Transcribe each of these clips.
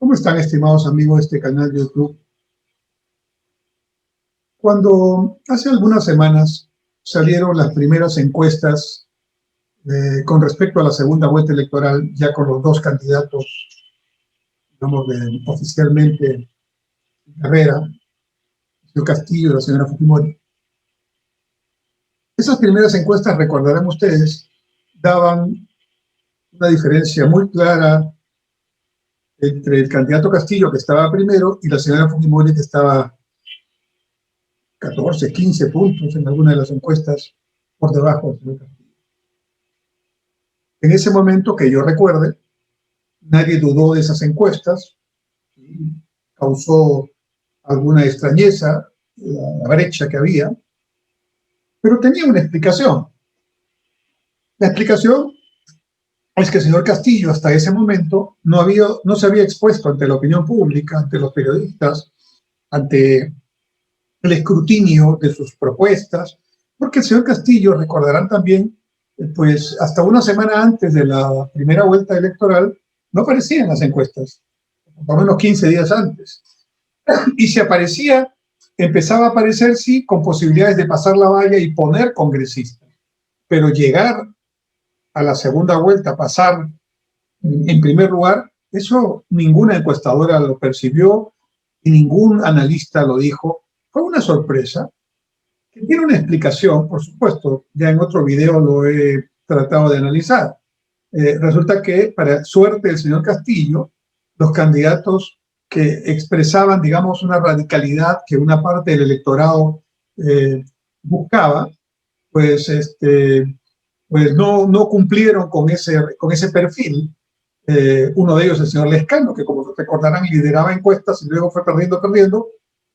¿Cómo están, estimados amigos de este canal de YouTube? Cuando hace algunas semanas salieron las primeras encuestas con respecto a la segunda vuelta electoral, ya con los dos candidatos, digamos, oficialmente en carrera, el señor Castillo y la señora Fujimori. Esas primeras encuestas, recordarán ustedes, daban una diferencia muy clara entre el candidato Castillo, que estaba primero, y la señora Fujimori, que estaba 14, 15 puntos en alguna de las encuestas por debajo del señor Castillo. En ese momento, que yo recuerde, nadie dudó de esas encuestas, causó alguna extrañeza la brecha que había, pero tenía una explicación. La explicación es que el señor Castillo hasta ese momento no se había expuesto ante la opinión pública, ante los periodistas, ante el escrutinio de sus propuestas, porque el señor Castillo, recordarán también, pues hasta una semana antes de la primera vuelta electoral, no aparecía en las encuestas, por lo menos 15 días antes. Y si aparecía, empezaba a aparecer, sí, con posibilidades de pasar la valla y poner congresistas. Pero llegar a la segunda vuelta, pasar en primer lugar, eso ninguna encuestadora lo percibió y ningún analista lo dijo. Fue una sorpresa que tiene una explicación, por supuesto, ya en otro video lo he tratado de analizar. Resulta que, para suerte del señor Castillo, los candidatos que expresaban, digamos, una radicalidad que una parte del electorado buscaba, pues, pues no cumplieron con ese perfil. Uno de ellos, el señor Lescano, que como recordarán lideraba encuestas y luego fue perdiendo,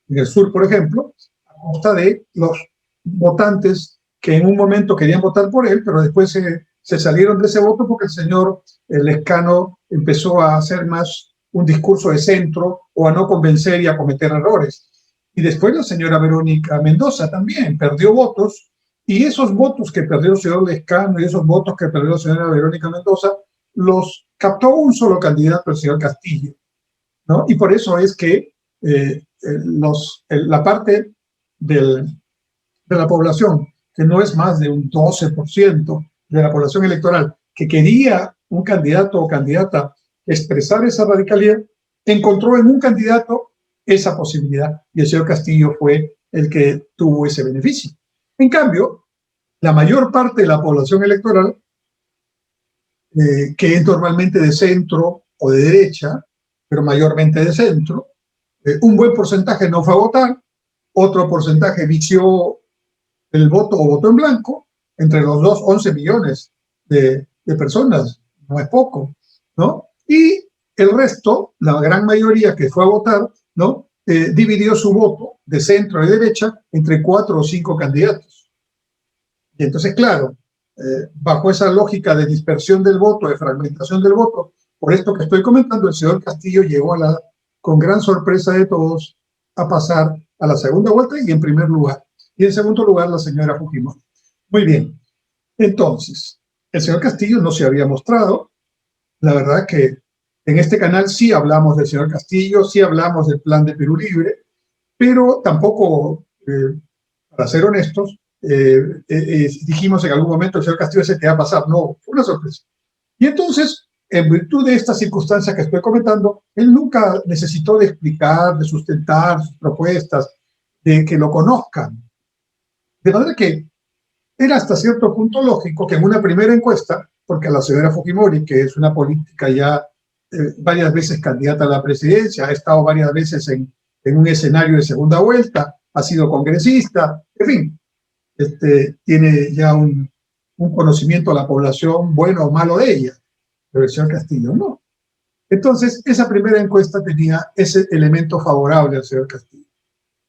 en el sur, por ejemplo, a costa de los votantes que en un momento querían votar por él, pero después se salieron de ese voto porque el señor Lescano empezó a hacer más un discurso de centro o a no convencer y a cometer errores. Y después la señora Verónica Mendoza también perdió votos, y esos votos que perdió el señor Lescano y esos votos que perdió la señora Verónica Mendoza los captó un solo candidato, el señor Castillo, ¿no? Y por eso es que la parte de la población, que no es más de un 12% de la población electoral, que quería un candidato o candidata expresar esa radicalidad, encontró en un candidato esa posibilidad, y el señor Castillo fue el que tuvo ese beneficio. En cambio, la mayor parte de la población electoral, que es normalmente de centro o de derecha, pero mayormente de centro, un buen porcentaje no fue a votar, otro porcentaje vició el voto o votó en blanco. Entre los dos, 11 millones de personas, no es poco, ¿no? Y el resto, la gran mayoría que fue a votar, ¿no? Dividió su voto de centro y derecha entre 4 o 5 candidatos. Y entonces, claro, bajo esa lógica de dispersión del voto, de fragmentación del voto, por esto que estoy comentando, el señor Castillo llegó con gran sorpresa de todos, a pasar a la segunda vuelta y en primer lugar. Y en segundo lugar, la señora Fujimori. Muy bien. Entonces, el señor Castillo no se había mostrado. La verdad que en este canal sí hablamos del señor Castillo, sí hablamos del plan de Perú Libre, pero tampoco, para ser honestos, dijimos en algún momento el señor Castillo se te va a pasar. No, fue una sorpresa. Y entonces, en virtud de estas circunstancias que estoy comentando, él nunca necesitó de explicar, de sustentar sus propuestas, de que lo conozcan. De manera que era hasta cierto punto lógico que en una primera encuesta, porque a la señora Fujimori, que es una política ya varias veces candidata a la presidencia, ha estado varias veces en un escenario de segunda vuelta, ha sido congresista, en fin, tiene ya un conocimiento a la población, bueno o malo de ella, pero el señor Castillo no. Entonces, esa primera encuesta tenía ese elemento favorable al señor Castillo.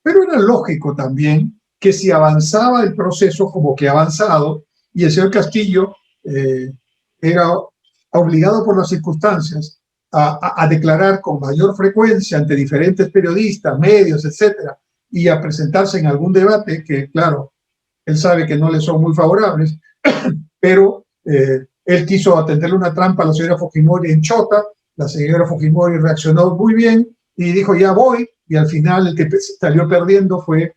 Pero era lógico también que si avanzaba el proceso como que ha avanzado, y el señor Castillo era obligado por las circunstancias a declarar con mayor frecuencia ante diferentes periodistas, medios, etcétera, y a presentarse en algún debate que, claro, él sabe que no le son muy favorables, pero él quiso atenderle una trampa a la señora Fujimori en Chota, la señora Fujimori reaccionó muy bien y dijo ya voy, y al final el que salió perdiendo fue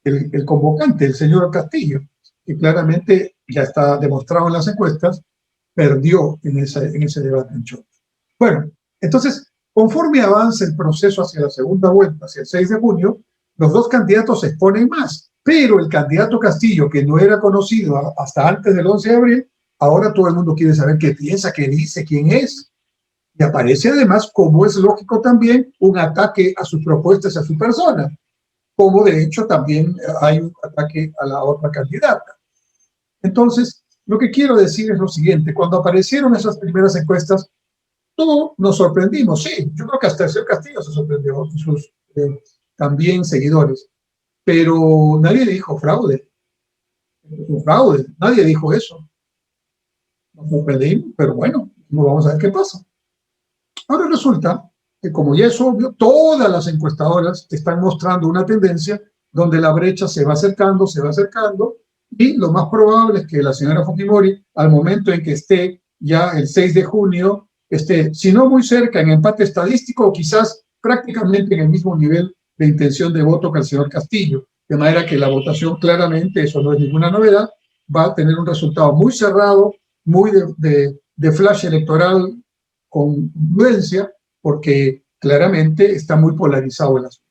el convocante, el señor Castillo, que claramente ya está demostrado en las encuestas, perdió en ese debate en Chota. Bueno, entonces, conforme avanza el proceso hacia la segunda vuelta, hacia el 6 de junio, los dos candidatos se exponen más, pero el candidato Castillo, que no era conocido hasta antes del 11 de abril, ahora todo el mundo quiere saber qué piensa, qué dice, quién es. Y aparece además, como es lógico también, un ataque a sus propuestas, a su persona, como de hecho también hay un ataque a la otra candidata. Entonces, lo que quiero decir es lo siguiente: cuando aparecieron esas primeras encuestas, todos nos sorprendimos. Sí, yo creo que hasta el señor Castillo se sorprendió, sus también seguidores, pero nadie dijo fraude. Es un fraude, nadie dijo eso. Nos sorprendimos, pero bueno, vamos a ver qué pasa. Ahora resulta que, como ya es obvio, todas las encuestadoras están mostrando una tendencia donde la brecha se va acercando, y lo más probable es que la señora Fujimori, al momento en que esté ya el 6 de junio, esté, si no muy cerca, en empate estadístico, o quizás prácticamente en el mismo nivel de intención de voto que el señor Castillo. De manera que la votación, claramente, eso no es ninguna novedad, va a tener un resultado muy cerrado, muy de flash electoral con influencia, porque claramente está muy polarizado el asunto.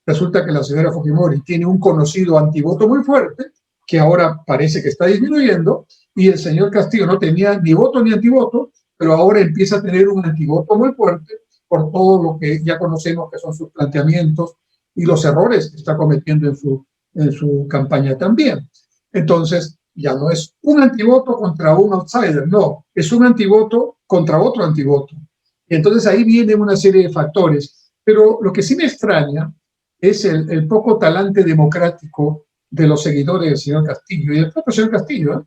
Resulta que la señora Fujimori tiene un conocido antivoto muy fuerte, que ahora parece que está disminuyendo, y el señor Castillo no tenía ni voto ni antivoto, pero ahora empieza a tener un antivoto muy fuerte por todo lo que ya conocemos que son sus planteamientos y los errores que está cometiendo en su campaña también. Entonces, ya no es un antivoto contra un outsider, no, es un antivoto contra otro antivoto. Y entonces ahí viene una serie de factores. Pero lo que sí me extraña es el poco talante democrático de los seguidores del señor Castillo y del propio señor Castillo,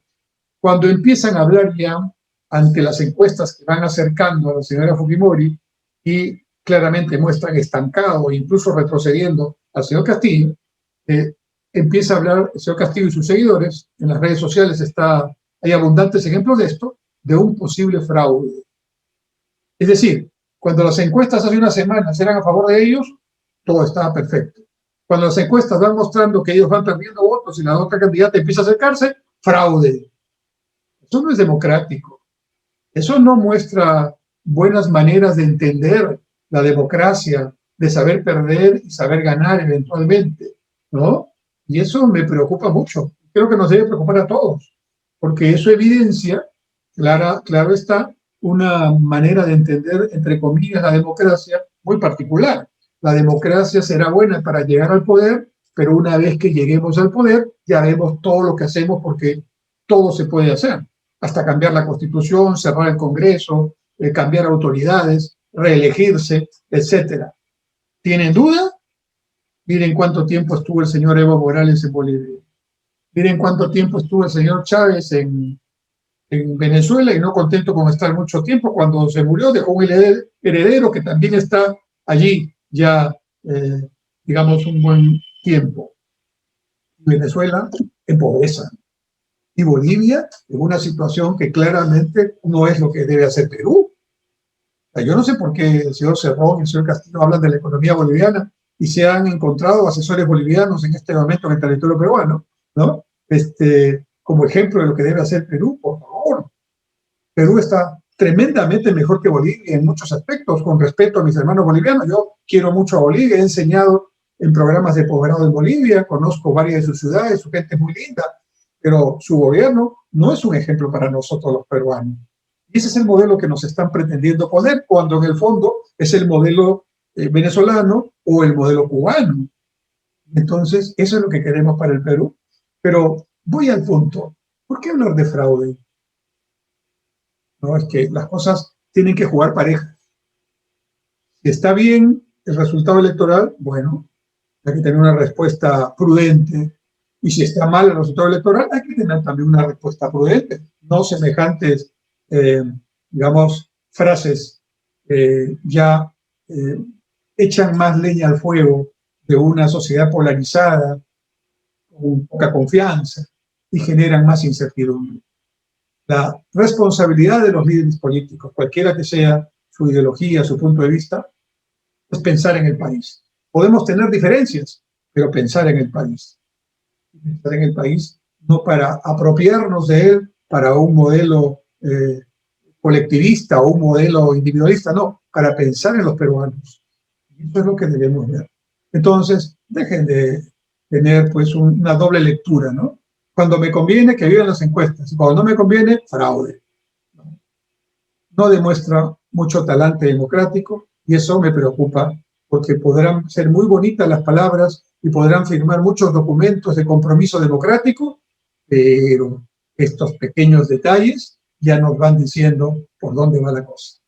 cuando empiezan a hablar ya ante las encuestas que van acercando a la señora Fujimori y claramente muestran estancado e incluso retrocediendo al señor Castillo, empieza a hablar el señor Castillo y sus seguidores, en las redes sociales hay abundantes ejemplos de esto, de un posible fraude. Es decir, cuando las encuestas hace unas semanas eran a favor de ellos, todo estaba perfecto. Cuando las encuestas van mostrando que ellos van perdiendo votos y la otra candidata empieza a acercarse, fraude. Eso no es democrático. Eso no muestra buenas maneras de entender la democracia, de saber perder y saber ganar eventualmente, ¿no? Y eso me preocupa mucho. Creo que nos debe preocupar a todos, porque eso evidencia, claro está, una manera de entender, entre comillas, la democracia muy particular. La democracia será buena para llegar al poder, pero una vez que lleguemos al poder, ya vemos todo lo que hacemos, porque todo se puede hacer, hasta cambiar la Constitución, cerrar el Congreso, cambiar autoridades, reelegirse, etcétera. ¿Tienen duda? Miren cuánto tiempo estuvo el señor Evo Morales en Bolivia. Miren cuánto tiempo estuvo el señor Chávez en Venezuela, y no contento con estar mucho tiempo, cuando se murió dejó un heredero que también está allí ya, digamos, un buen tiempo. Venezuela en pobreza y Bolivia en una situación que claramente no es lo que debe hacer Perú. O sea, yo no sé por qué el señor Cerrón y el señor Castillo hablan de la economía boliviana y se han encontrado asesores bolivianos en este momento en el territorio peruano, ¿no? Como ejemplo de lo que debe hacer Perú, por favor. Perú está tremendamente mejor que Bolivia en muchos aspectos, con respeto a mis hermanos bolivianos. Yo quiero mucho a Bolivia, he enseñado en programas de posgrado en Bolivia, conozco varias de sus ciudades, su gente es muy linda, pero su gobierno no es un ejemplo para nosotros los peruanos. Y ese es el modelo que nos están pretendiendo poner, cuando en el fondo es el modelo venezolano o el modelo cubano. Entonces, eso es lo que queremos para el Perú. Pero voy al punto. ¿Por qué hablar de fraude? No, es que las cosas tienen que jugar pareja. Si está bien el resultado electoral, bueno, hay que tener una respuesta prudente. Y si está mal el resultado electoral, hay que tener también una respuesta prudente. No semejantes, digamos, frases ya echan más leña al fuego de una sociedad polarizada, con poca confianza, y generan más incertidumbre. La responsabilidad de los líderes políticos, cualquiera que sea su ideología, su punto de vista, es pensar en el país. Podemos tener diferencias, pero pensar en el país. Pensar en el país no para apropiarnos de él para un modelo colectivista o un modelo individualista, no, para pensar en los peruanos. Eso es lo que debemos ver. Entonces, dejen de tener pues una doble lectura, ¿no? Cuando me conviene, que vivan las encuestas. Cuando no me conviene, fraude. No demuestra mucho talante democrático y eso me preocupa porque podrán ser muy bonitas las palabras y podrán firmar muchos documentos de compromiso democrático, pero estos pequeños detalles ya nos van diciendo por dónde va la cosa.